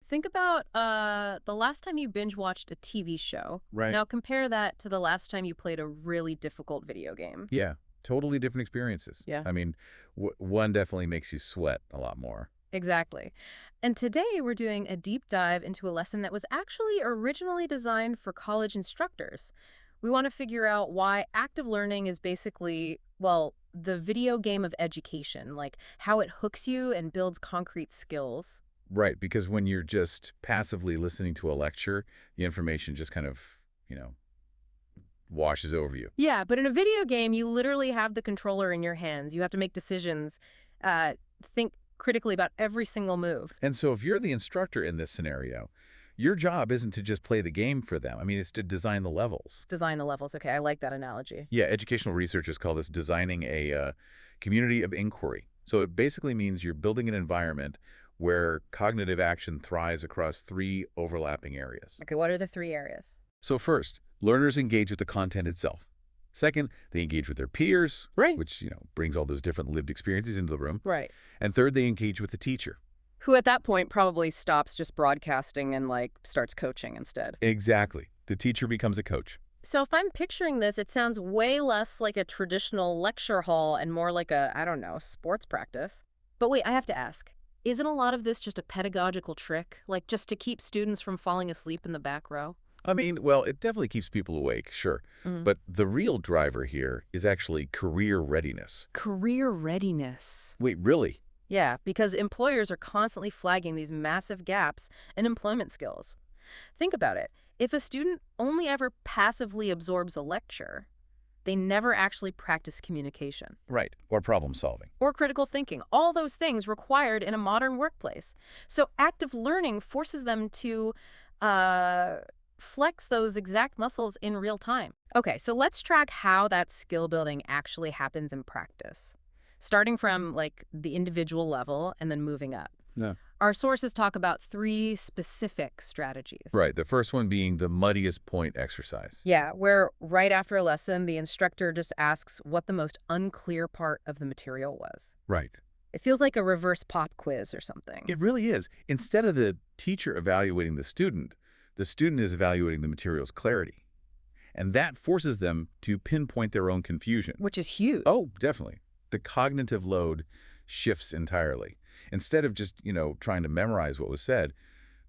think about the last time you binge watched a TV show. Right. Now compare that to the last time you played a really difficult video game. Yeah, totally different experiences. Yeah. I mean, one definitely makes you sweat a lot more. Exactly. And today we're doing a deep dive into a lesson that was actually originally designed for college instructors. We want to figure out why active learning is basically, well, the video game of education, like how it hooks you and builds concrete skills. Right, because when you're just passively listening to a lecture, the information just kind of, you know, washes over you. Yeah, but in a video game, you literally have the controller in your hands. You have to make decisions, think critically about every single move. And so if you're the instructor in this scenario, your job isn't to just play the game for them. I mean, it's to design the levels. Design the levels. Okay, I like that analogy. Yeah, educational researchers call this designing a community of inquiry. So it basically means you're building an environment where cognitive action thrives across three overlapping areas. Okay, what are the three areas? So first, learners engage with the content itself. Second, they engage with their peers, Right. which, brings all those different lived experiences into the room. Right. And third, they engage with the teacher. Who at that point probably stops just broadcasting and starts coaching instead. Exactly. The teacher becomes a coach. So if I'm picturing this, it sounds way less like a traditional lecture hall and more like a, I don't know, sports practice. But wait, I have to ask, isn't a lot of this just a pedagogical trick? Like just to keep students from falling asleep in the back row? I mean, well, it definitely keeps people awake, sure. But the real driver here is actually career readiness. Career readiness. Wait, really? Yeah, because employers are constantly flagging these massive gaps in employment skills. Think about it. If a student only ever passively absorbs a lecture, they never actually practice communication. Right. Or problem solving. Or critical thinking, all those things required in a modern workplace. So active learning forces them to flex those exact muscles in real time. Okay, so let's track how that skill building actually happens in practice, starting from the individual level and then moving up. Yeah. Our sources talk about three specific strategies. Right. The first one being the Muddiest Point exercise. Yeah, where right after a lesson, the instructor just asks what the most unclear part of the material was. Right. It feels like a reverse pop quiz or something. It really is. Instead of the teacher evaluating the student is evaluating the material's clarity. And that forces them to pinpoint their own confusion. Which is huge. Oh, definitely. The cognitive load shifts entirely. Instead of just, trying to memorize what was said,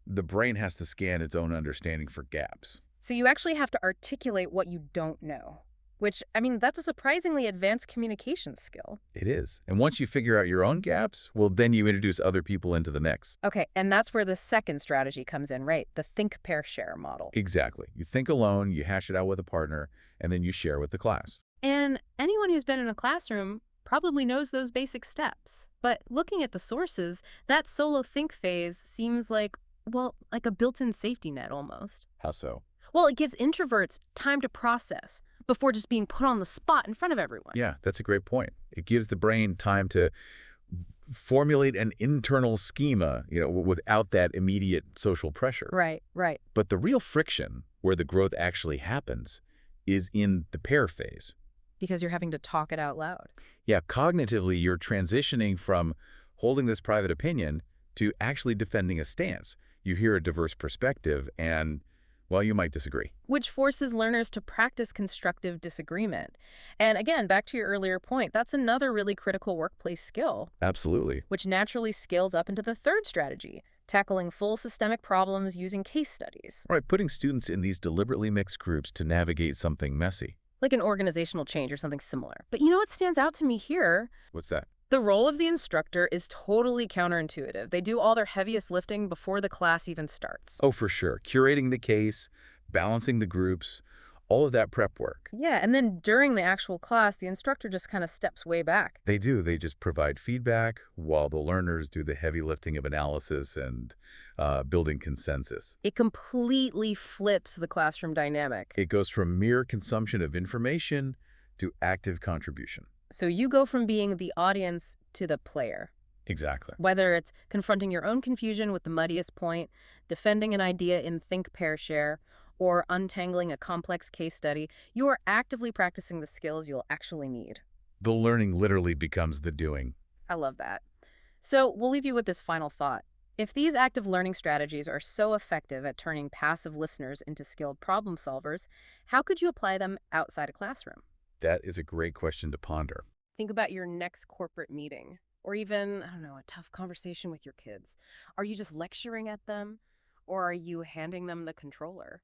the brain has to scan its own understanding for gaps. So you actually have to articulate what you don't know, which, that's a surprisingly advanced communication skill. It is. And once you figure out your own gaps, well, then you introduce other people into the mix. Okay, and that's where the second strategy comes in, right? The think, pair, share model. Exactly. You think alone, you hash it out with a partner, and then you share with the class. And anyone who's been in a classroom probably knows those basic steps. But looking at the sources, that solo think phase seems like a built-in safety net almost. How so? Well, it gives introverts time to process before just being put on the spot in front of everyone. Yeah, that's a great point. It gives the brain time to formulate an internal schema, without that immediate social pressure. Right, right. But the real friction, where the growth actually happens, is in the pair phase. Because you're having to talk it out loud. Yeah, cognitively, you're transitioning from holding this private opinion to actually defending a stance. You hear a diverse perspective and, well, you might disagree. Which forces learners to practice constructive disagreement. And again, back to your earlier point, that's another really critical workplace skill. Absolutely. Which naturally scales up into the third strategy, tackling full systemic problems using case studies. Right, putting students in these deliberately mixed groups to navigate something messy. Like an organizational change or something similar. But you know what stands out to me here? What's that? The role of the instructor is totally counterintuitive. They do all their heaviest lifting before the class even starts. Oh, for sure. Curating the case, balancing the groups, all of that prep work. Yeah, and then during the actual class, the instructor just kind of steps way back. They do. They just provide feedback while the learners do the heavy lifting of analysis and building consensus. It completely flips the classroom dynamic. It goes from mere consumption of information to active contribution. So you go from being the audience to the player. Exactly. Whether it's confronting your own confusion with the muddiest point, defending an idea in think, pair, share, or untangling a complex case study, you are actively practicing the skills you'll actually need. The learning literally becomes the doing. I love that. So we'll leave you with this final thought. If these active learning strategies are so effective at turning passive listeners into skilled problem solvers, how could you apply them outside a classroom? That is a great question to ponder. Think about your next corporate meeting, or even, I don't know, a tough conversation with your kids. Are you just lecturing at them, or are you handing them the controller?